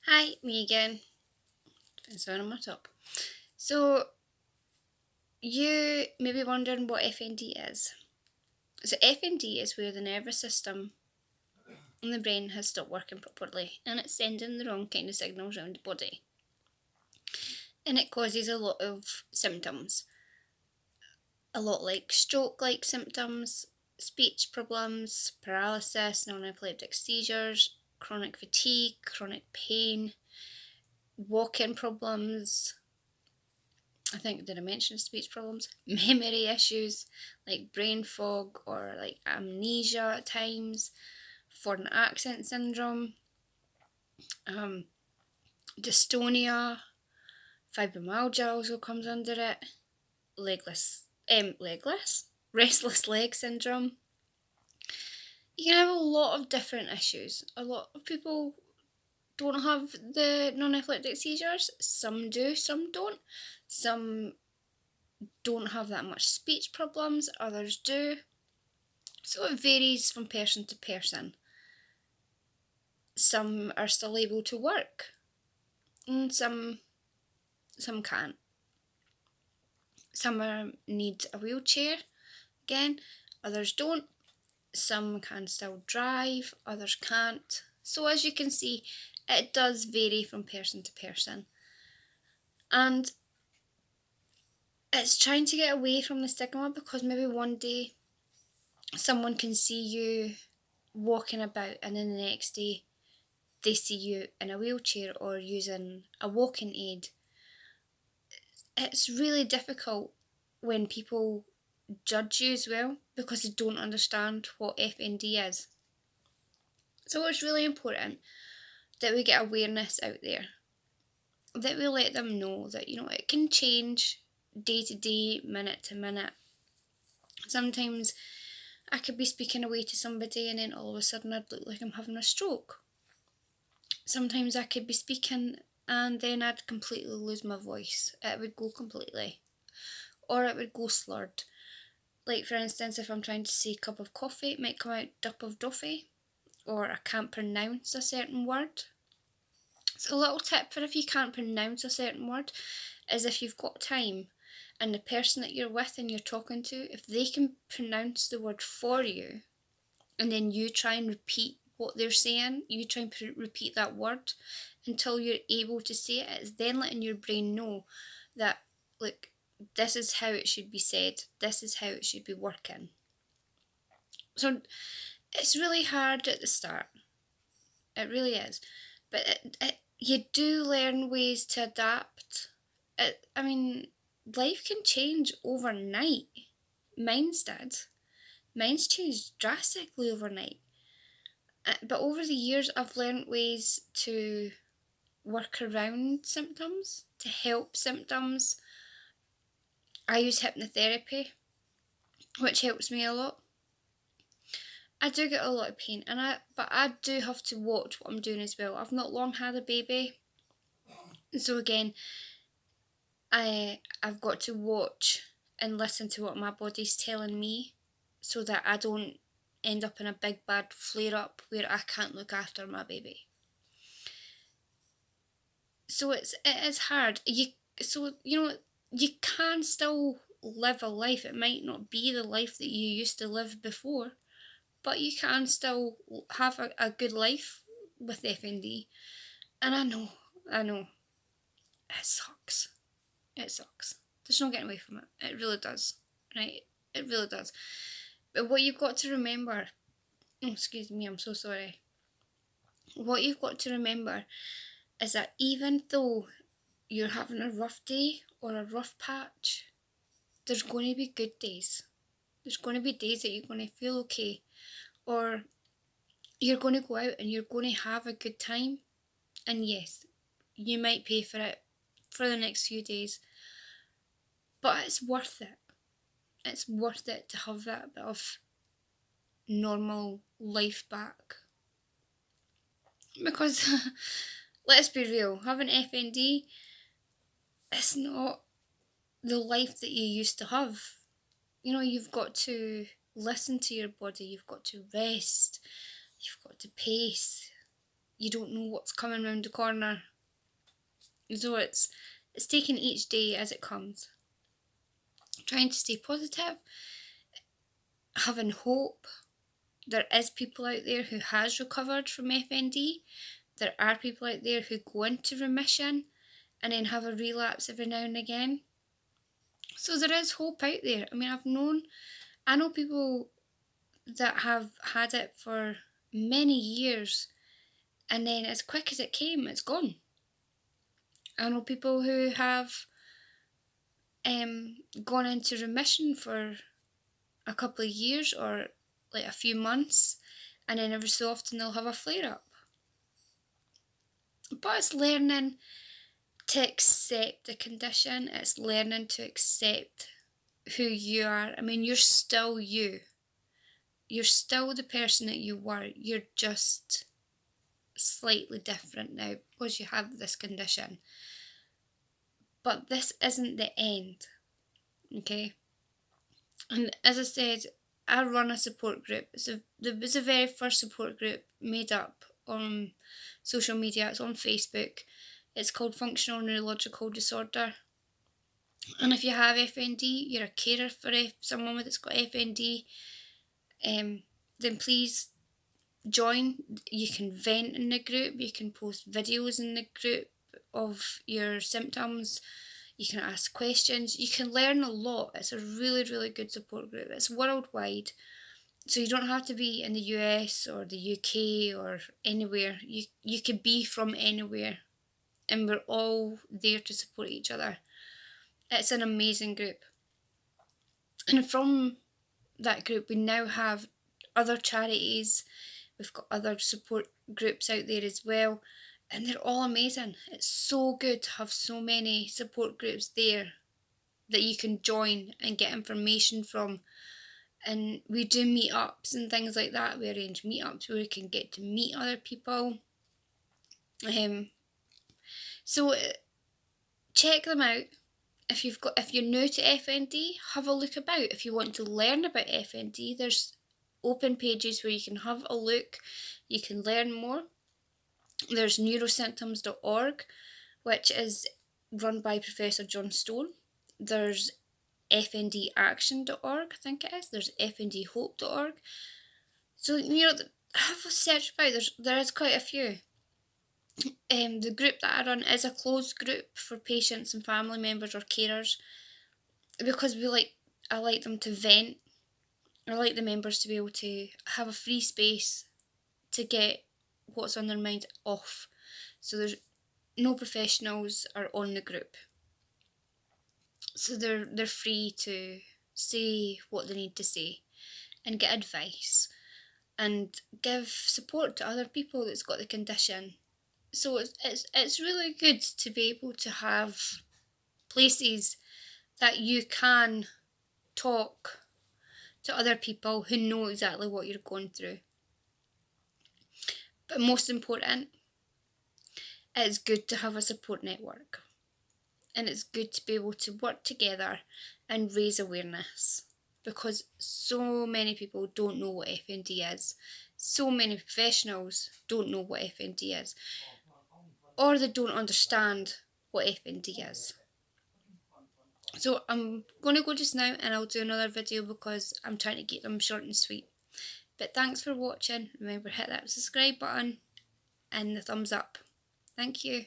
Hi, me again. Depends on my top. So, you may be wondering what FND is. So, FND is where the nervous system in the brain has stopped working properly and it's sending the wrong kind of signals around the body. And it causes a lot of symptoms. A lot like stroke like symptoms, speech problems, paralysis, non epileptic seizures, chronic fatigue, chronic pain, walking problems, I think, did I mention speech problems? Memory issues like brain fog or like amnesia at times, foreign accent syndrome, um, dystonia, fibromyalgia also comes under it, restless leg syndrome. You can have a lot of different issues. A lot of people don't have the non-epileptic seizures. Some do, some don't. Some don't have that much speech problems, others do. So it varies from person to person. Some are still able to work, and some can't. Some need a wheelchair again, others don't. Some can still drive, others can't. So as you can see, it does vary from person to person. And it's trying to get away from the stigma because maybe one day someone can see you walking about and then the next day they see you in a wheelchair or using a walking aid. It's really difficult when people judge you as well because they don't understand what FND is. So it's really important that we get awareness out there, that we let them know that, it can change day to day, minute to minute. Sometimes I could be speaking away to somebody and then all of a sudden I'd look like I'm having a stroke. Sometimes I could be speaking and then I'd completely lose my voice. It would go completely. Or it would go slurred. Like, for instance, if I'm trying to say cup of coffee, it might come out dup of duffy, or I can't pronounce a certain word. So a little tip for if you can't pronounce a certain word is if you've got time and the person that you're with and you're talking to, if they can pronounce the word for you, and then you try and repeat what they're saying, you try and repeat that word until you're able to say it, it's then letting your brain know that, look, this is how it should be said, this is how it should be working. So it's really hard at the start. It really is. But you do learn ways to adapt. Life can change overnight. Mine's did. Mine's changed drastically overnight. But over the years, I've learned ways to work around symptoms, to help symptoms. I use hypnotherapy, which helps me a lot. I do get a lot of pain, but I do have to watch what I'm doing as well. I've not long had a baby, so again, I've got to watch and listen to what my body's telling me, so that I don't end up in a big bad flare up where I can't look after my baby. So it is hard. You can still live a life. It might not be the life that you used to live before, but you can still have a good life with FND. And I know, it sucks. It sucks. There's no getting away from it. It really does. Right? It really does. But what you've got to remember, oh, excuse me, I'm so sorry. What you've got to remember is that even though you're having a rough day or a rough patch, there's going to be good days. There's going to be days that you're going to feel okay, or you're going to go out and you're going to have a good time. And yes, you might pay for it for the next few days, but it's worth it. It's worth it to have that bit of normal life back. Because let's be real, having FND, it's not the life that you used to have. You've got to listen to your body, you've got to rest, you've got to pace, you don't know what's coming round the corner. So it's taking each day as it comes. Trying to stay positive, having hope. There is people out there who has recovered from FND. There are people out there who go into remission and then have a relapse every now and again. So there is hope out there. I mean, I know people that have had it for many years, and then as quick as it came, it's gone. I know people who have gone into remission for a couple of years or like a few months, and then every so often they'll have a flare up. But it's learning to accept the condition, it's learning to accept who you are. I mean, you're still you. You're still the person that you were. You're just slightly different now because you have this condition. But this isn't the end, okay? And as I said, I run a support group. It was the very first support group made up on social media. It's on Facebook. It's called Functional Neurological Disorder. And if you have FND, you're a carer for someone that's got FND, then please join. You can vent in the group. You can post videos in the group of your symptoms. You can ask questions. You can learn a lot. It's a really, really good support group. It's worldwide. So you don't have to be in the US or the UK or anywhere. You could be from anywhere. And we're all there to support each other. It's an amazing group. And from that group, we now have other charities. We've got other support groups out there as well. And they're all amazing. It's so good to have so many support groups there that you can join and get information from. And we do meetups and things like that. We arrange meetups where we can get to meet other people. So check them out. If you're new to FND, have a look about. If you want to learn about FND, there's open pages where you can have a look. You can learn more. There's neurosymptoms.org, which is run by Professor John Stone. There's fndaction.org, I think it is. There's fndhope.org. So, have a search about. There is quite a few. The group that I run is a closed group for patients and family members or carers, because I like them to vent. I like the members to be able to have a free space to get what's on their mind off. So there's no professionals are on the group. So they're free to say what they need to say and get advice and give support to other people that's got the condition. So it's really good to be able to have places that you can talk to other people who know exactly what you're going through. But most important, it's good to have a support network. And it's good to be able to work together and raise awareness, because so many people don't know what FND is. So many professionals don't know what FND is, or they don't understand what FND is. So I'm going to go just now, and I'll do another video because I'm trying to keep them short and sweet. But thanks for watching. Remember, hit that subscribe button and the thumbs up. Thank you.